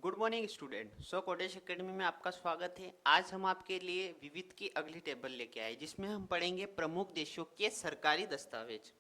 Good morning student. Kodesh academy में आपका स्वागत है। आज हम आपके लिए विविध की अगली टेबल लेके आए जिसमें हम पढ़ेंगे प्रमुख देशों के सरकारी दस्तावेज।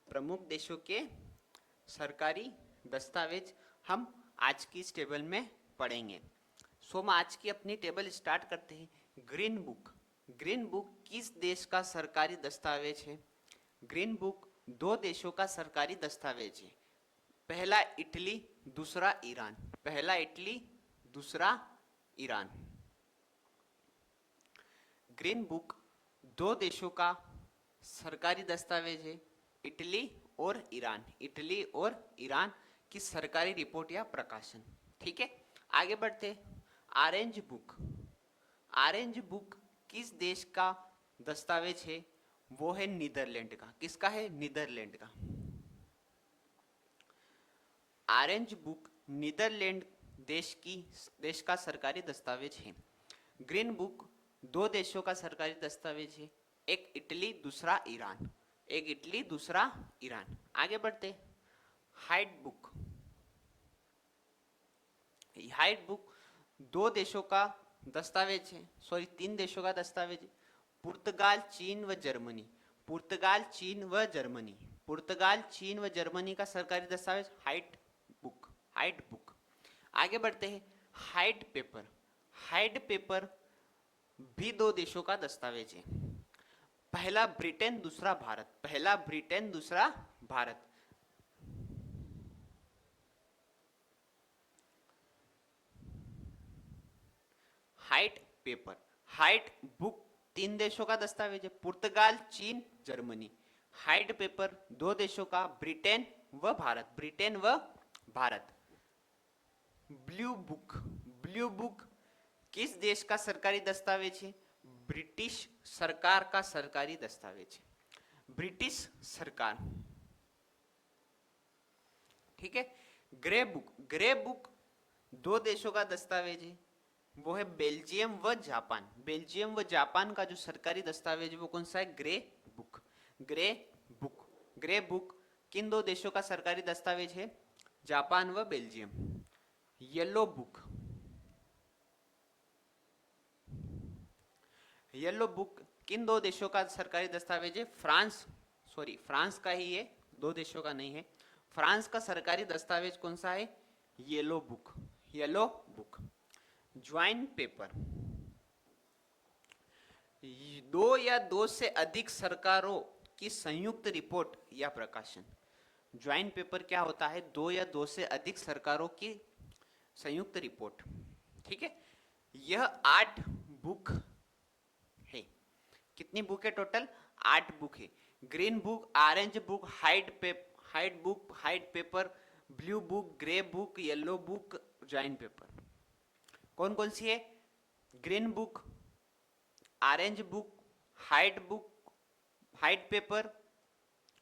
प्रमुख देशों के सरकारी दस्तावेज हम आज की इस टेबल में पढ़ेंगे। हम आज की अपनी टेबल स्टार्ट करते हैं। Green book. ग्रीन बुक किस देश का सरकारी दस्तावेज है? ग्रीन बुक दो देशों का सरकारी दस्तावेज है। पहला इटली, दूसरा ईरान। पहला इटली, दूसरा ईरान। ग्रीन बुक दो देशों का सरकारी दस्तावेज है, इटली और ईरान। इटली और ईरान की सरकारी रिपोर्ट या प्रकाशन। ठीक है, आगे बढ़ते। Orange book. ऑरेंज बुक किस देश का दस्तावेज है? वो है नीदरलैंड का। किसका है? नीदरलैंड का। ऑरेंज बुक नीदरलैंड देश का सरकारी दस्तावेज है। ग्रीन बुक दो देशों का सरकारी दस्तावेज है, एक इटली, दूसरा ईरान। एक इटली, दूसरा ईरान। आगे बढ़ते। Height book. हाइट बुक दो देशों का दस्तावेज है, सॉरी तीन देशों का दस्तावेज है। पुर्तगाल, चीन व जर्मनी। पुर्तगाल, चीन व जर्मनी। पुर्तगाल, चीन व जर्मनी का सरकारी दस्तावेज हाइट बुक। Height book. आगे बढ़ते हैं। Height paper. हाइट पेपर भी दो देशों का दस्तावेज है। पहला ब्रिटेन, दूसरा भारत। पहला ब्रिटेन, दूसरा Bharat. Height paper. Height book तीन देशों का दस्तावेज है, पुर्तगाल, चीन, जर्मनी। हाइट पेपर दो देशों का, ब्रिटेन व भारत। ब्रिटेन व Bharat. Blue book. Blue book किस देश का सरकारी दस्तावेज है? ब्रिटिश सरकार का सरकारी दस्तावेज है। ब्रिटिश सरकार। ठीक है। Grey book. ग्रे बुक दो देशों का दस्तावेज है, वो है बेल्जियम व जापान। बेल्जियम व जापान का जो सरकारी दस्तावेज है वो कौन सा है? Grey book. Grey book. Grey book किन दो देशों का सरकारी दस्तावेज है? जापान व Belgium. Yellow book. Yellow book किन दो देशों का सरकारी दस्तावेज है? फ्रांस, सॉरी फ्रांस का ही है, दो देशों का नहीं है। फ्रांस का सरकारी दस्तावेज कौन सा है? Yellow book. Yellow book. Joint paper. दो या दो से अधिक सरकारों की संयुक्त रिपोर्ट या प्रकाशन। ज्वाइंट पेपर क्या होता है? दो या दो से अधिक सरकारों की संयुक्त रिपोर्ट। ठीक है। यह 8 बुक है। कितनी बुक है टोटल? 8 बुक है। Green book, orange book, height book, height paper, blue book, grey book, yellow book, joint paper. कौन कौन सी है? Green book, orange book, height book, height paper,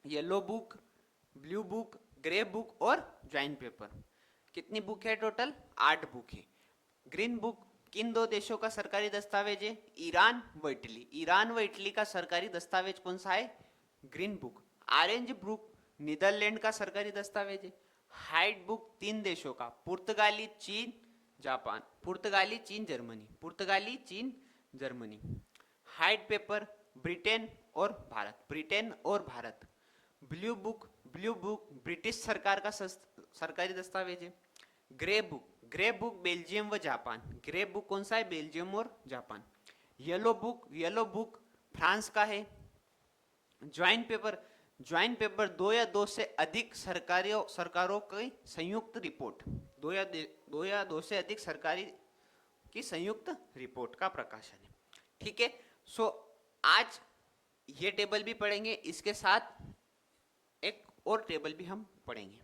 yellow book, blue book, grey book और joint paper. कितनी book है total? 8 book है। Green book किन दो देशों का सरकारी दस्तावेज है? ईरान व इटली। ईरान व इटली का सरकारी दस्तावेज कौन सा है? Green book. Orange book Netherland का सरकारी दस्तावेज है। हाइट बुक तीन देशों का, पुर्तगाली, चीन, जापान। पुर्तगाली, चीन, जर्मनी। पुर्तगाली, चीन, जर्मनी। हाइट पेपर ब्रिटेन और भारत। ब्रिटेन और Bharat. Blue book. Blue book British सरकार का सरकारी दस्तावेज है। Grey book. Grey book Belgium व जापान। ग्रे बुक कौन सा है? बेल्जियम और Japan. Yellow book. Yellow book France का है। Joint paper. ज्वाइंट पेपर दो या दो से अधिक सरकारों की संयुक्त रिपोर्ट। दो या दो से अधिक सरकारी की संयुक्त रिपोर्ट का प्रकाशन है। ठीक है। आज ये टेबल भी पढ़ेंगे, इसके साथ एक और टेबल भी हम पढ़ेंगे।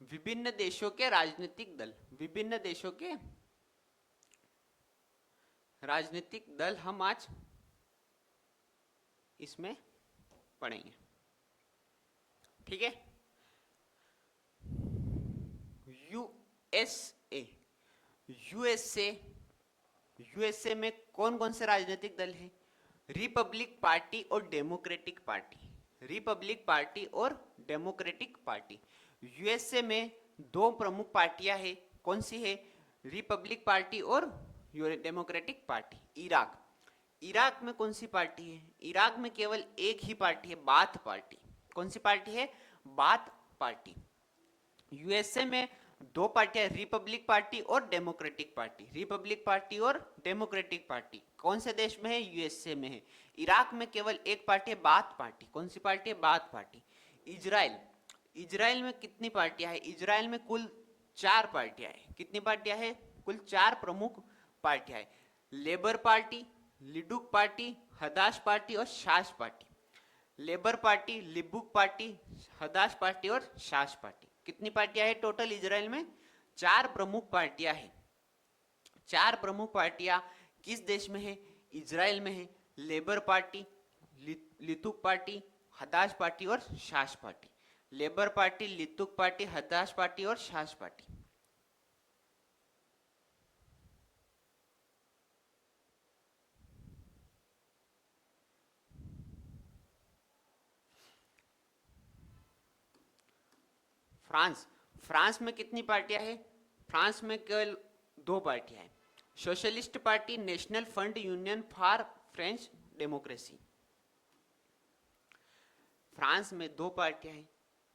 विभिन्न देशों के राजनीतिक दल। विभिन्न देशों के राजनीतिक दल हम आज इसमें पढ़ेंगे। ठीक है। यूएसए। यूएसए यूएसए में कौन कौन से राजनीतिक दल है? रिपब्लिक पार्टी और डेमोक्रेटिक पार्टी, रिपब्लिक पार्टी और डेमोक्रेटिक पार्टी। यूएसए में दो प्रमुख पार्टियां हैं, कौन सी है? रिपब्लिक पार्टी और डेमोक्रेटिक पार्टी। इराक, इराक में कौन सी पार्टी है? इराक में केवल एक ही पार्टी है, बाथ पार्टी। कौन सी पार्टी है? Bath party. यूएसए में दो पार्टियां, रिपब्लिक पार्टी और डेमोक्रेटिक पार्टी, रिपब्लिक पार्टी और डेमोक्रेटिक पार्टी। कौन से देश में है? यूएसए में है। इराक में केवल एक पार्टी है, बाथ पार्टी। कौन सी पार्टी है? Bath party. इजराइल, इजराइल में कितनी पार्टियां हैं? इजराइल में कुल 4 पार्टियां हैं। कितनी पार्टियां हैं? कुल 4 प्रमुख पार्टियां हैं। लेबर पार्टी, लिडुक पार्टी, हदाश पार्टी और शास पार्टी। लेबर पार्टी, लिबुक पार्टी, हदाश पार्टी और शास पार्टी। कितनी पार्टियां हैं टोटल इजराइल में? 4 प्रमुख पार्टियां हैं। 4 प्रमुख पार्टियां किस देश में है? इजराइल में है। लेबर पार्टी, लितुक पार्टी, हदाश पार्टी और शास पार्टी। लेबर पार्टी, लितुक पार्टी, हदाश पार्टी और शास पार्टी। फ्रांस, फ्रांस में कितनी पार्टियां हैं? फ्रांस में केवल 2 पार्टियां हैं। Socialist party, national front union for French democracy. France में 2 पार्टियां हैं,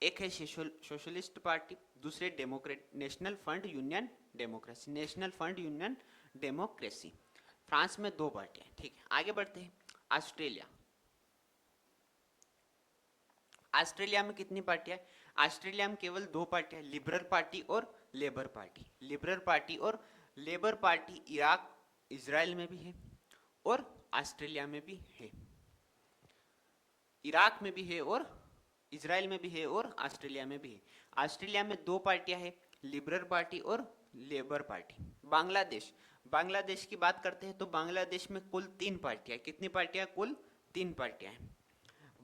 एक है सोशलिस्ट पार्टी, दूसरे Democrat national front union democracy, national front union democracy. France में 2 पार्टियां हैं। ठीक है, आगे बढ़ते हैं। ऑस्ट्रेलिया, ऑस्ट्रेलिया में कितनी पार्टियां हैं? ऑस्ट्रेलिया में केवल 2 पार्टियां, लिबरल पार्टी और लेबर पार्टी। लिबरल पार्टी और लेबर पार्टी इराक, इजराइल में भी है और ऑस्ट्रेलिया में भी है। इराक में भी है और इजराइल में भी है और ऑस्ट्रेलिया में भी है। ऑस्ट्रेलिया में 2 पार्टियां हैं, लिबरल पार्टी और लेबर पार्टी। बांग्लादेश, बांग्लादेश की बात करते हैं तो बांग्लादेश में कुल 3 पार्टियां। कितनी पार्टियां? कुल 3 पार्टियां हैं।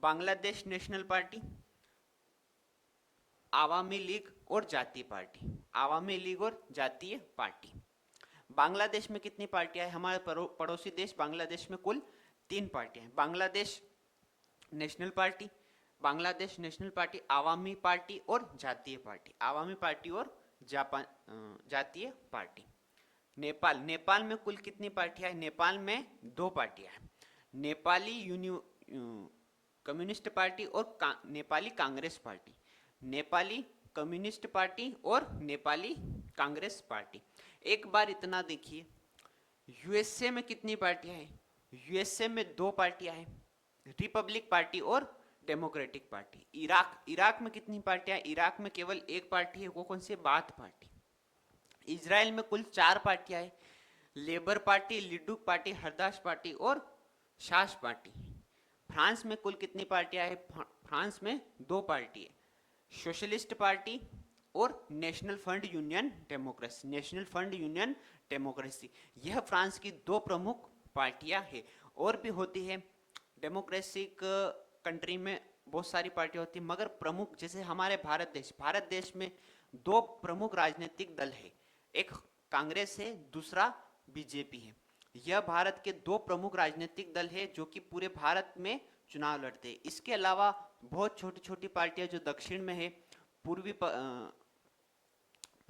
Bangladesh national party, Awami league और जातीय पार्टी। आवामी लीग और जातीय पार्टी। बांग्लादेश में कितनी पार्टियां हैं? हमारे पड़ोसी देश बांग्लादेश में कुल 3 पार्टियां हैं। Bangladesh national party, Bangladesh national party, Awami party और जातीय पार्टी। आवामी पार्टी और जातीय पार्टी। नेपाल, नेपाल में कुल कितनी पार्टियां हैं? नेपाल में 2 पार्टियां हैं, नेपाली कम्युनिस्ट पार्टी और Nepali Congress party. Nepali communist party और नेपाली कांग्रेस पार्टी। एक बार इतना देखिए, यूएसए में कितनी पार्टियां हैं? यूएसए में 2 पार्टियां हैं, रिपब्लिक पार्टी और डेमोक्रेटिक पार्टी। इराक, इराक में कितनी पार्टियां? इराक में केवल एक पार्टी है, वो कौन सी? Bath party. इजराइल में कुल 4 पार्टियां हैं, लेबर पार्टी, लिडुक पार्टी, हरदाश पार्टी और शास पार्टी। फ्रांस में कुल कितनी पार्टियां हैं? फ्रांस में 2 पार्टी है, सोशलिस्ट पार्टी और national front union democracy, national front union democracy. यह फ्रांस की 2 प्रमुख पार्टियां हैं। और भी होती है, डेमोक्रेटिक कंट्री में बहुत सारी पार्टियां होती है, मगर प्रमुख जैसे हमारे भारत देश में 2 प्रमुख राजनीतिक दल है, एक कांग्रेस है, दूसरा बीजेपी है। यह भारत के 2 प्रमुख राजनीतिक दल है जो कि पूरे भारत में चुनाव लड़ते हैं। इसके अलावा बहुत छोटी छोटी पार्टियां जो दक्षिण में है, पूर्वी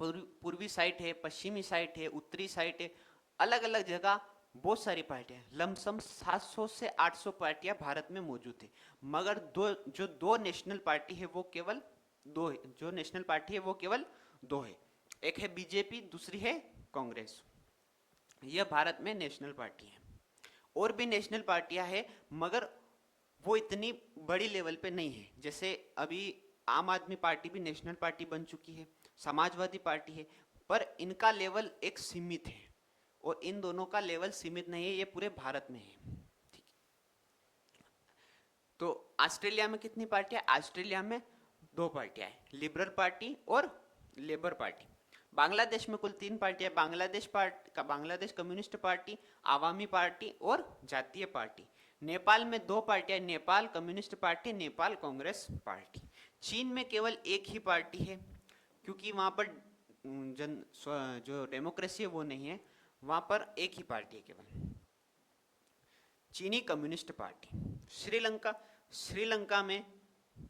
पूर्वी साइड है, पश्चिमी साइड है, उत्तरी साइड है, अलग अलग जगह बहुत सारी पार्टियां, लमसम 700 से 800 पार्टियां भारत में मौजूद है। मगर दो नेशनल पार्टी है वो केवल 2 है, जो नेशनल पार्टी है वो केवल 2 है, एक है बीजेपी, दूसरी है कांग्रेस। यह भारत में नेशनल पार्टी है। और भी नेशनल पार्टियां हैं मगर वो इतनी बड़ी लेवल पे नहीं है। जैसे अभी आम आदमी पार्टी भी नेशनल पार्टी बन चुकी है, समाजवादी पार्टी है, पर इनका लेवल एक सीमित है और इन दोनों का लेवल सीमित नहीं है, ये पूरे भारत में है। ठीक है, तो ऑस्ट्रेलिया में कितनी पार्टियां? ऑस्ट्रेलिया में 2 पार्टियां हैं, लिबरल पार्टी और लेबर पार्टी। बांग्लादेश में कुल 3 पार्टियां, Bangladesh communist party, Awami party और जातीय पार्टी। नेपाल में 2 पार्टियां, Nepal communist party, Nepal Congress party. चीन में केवल एक ही पार्टी है, क्योंकि वहां पर जो डेमोक्रेसी है वो नहीं है, वहां पर एक ही पार्टी है केवल, चीनी कम्युनिस्ट पार्टी। श्रीलंका, श्रीलंका में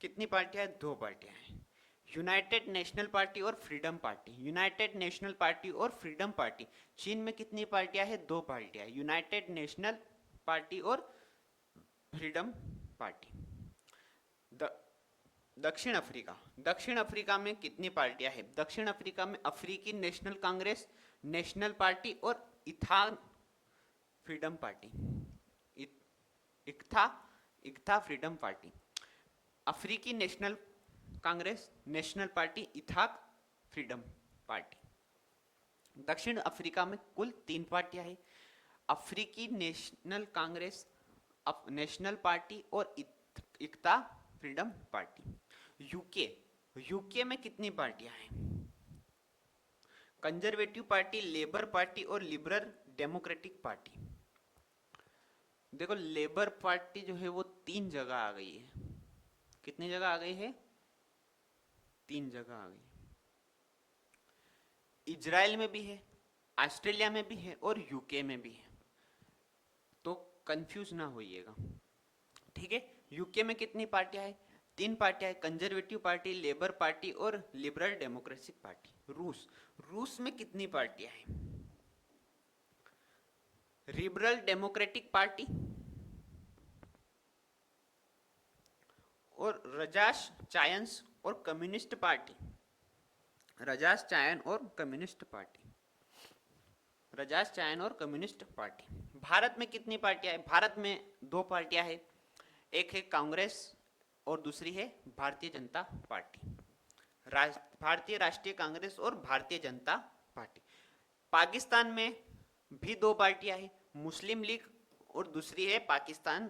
कितनी पार्टियां हैं? 2 पार्टियां हैं, यूनाइटेड नेशनल पार्टी और Freedom Party. United National Party और फ्रीडम पार्टी। चीन में कितनी पार्टियां हैं? 2 पार्टियां, यूनाइटेड नेशनल पार्टी और फ्रीडम पार्टी। दक्षिण अफ्रीका, दक्षिण अफ्रीका में कितनी पार्टियां हैं? दक्षिण अफ्रीका में अफ्रीकी नेशनल कांग्रेस, नेशनल पार्टी और इथान Freedom Party. Inkatha, Inkatha Freedom Party. अफ्रीकी नेशनल कांग्रेस, नेशनल पार्टी, इथाक फ्रीडम पार्टी। दक्षिण अफ्रीका में कुल 3 पार्टियां हैं, अफ्रीकी नेशनल कांग्रेस, नेशनल पार्टी और इक्ता फ्रीडम पार्टी। यूके, यूके में कितनी पार्टियां हैं? कंजर्वेटिव पार्टी, लेबर पार्टी और लिबरल डेमोक्रेटिक पार्टी। देखो लेबर पार्टी जो है वो 3 जगह आ गई है। कितनी जगह आ गई है? 3 जगह आ गई। इजराइल में भी है, ऑस्ट्रेलिया में भी है और यूके में भी है, तो कंफ्यूज ना होइएगा, ठीक है। यूके में कितनी पार्टियां है? 3 पार्टियां है, कंजर्वेटिव पार्टी, लेबर पार्टी और लिबरल डेमोक्रेटिक पार्टी। रूस, रूस में कितनी पार्टियां हैं? लिबरल डेमोक्रेटिक पार्टी और रजास चायंस और कम्युनिस्ट पार्टी। रजास चायन और कम्युनिस्ट पार्टी, रजास चायन और कम्युनिस्ट पार्टी। भारत में कितनी पार्टियां हैं? भारत में 2 पार्टियां हैं, एक है कांग्रेस और दूसरी है भारतीय जनता पार्टी। भारतीय राष्ट्रीय कांग्रेस और भारतीय जनता पार्टी। पाकिस्तान में भी 2 पार्टियां हैं, मुस्लिम लीग और दूसरी है Pakistan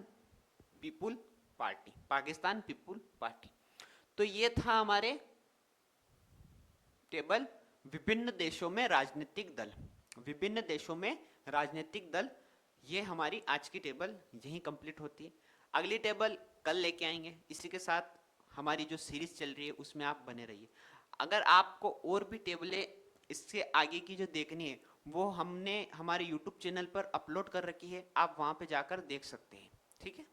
people party, Pakistan people party. तो ये था हमारे टेबल विभिन्न देशों में राजनीतिक दल, विभिन्न देशों में राजनीतिक दल। ये हमारी आज की टेबल यहीं कंप्लीट होती है। अगली टेबल कल लेके आएंगे। इसी के साथ हमारी जो सीरीज चल रही है उसमें आप बने रहिए। अगर आपको और भी टेबलें इससे आगे की जो देखनी है वो हमने हमारे YouTube चैनल पर अपलोड कर रखी है, आप वहां पे जाकर देख सकते हैं, ठीक है।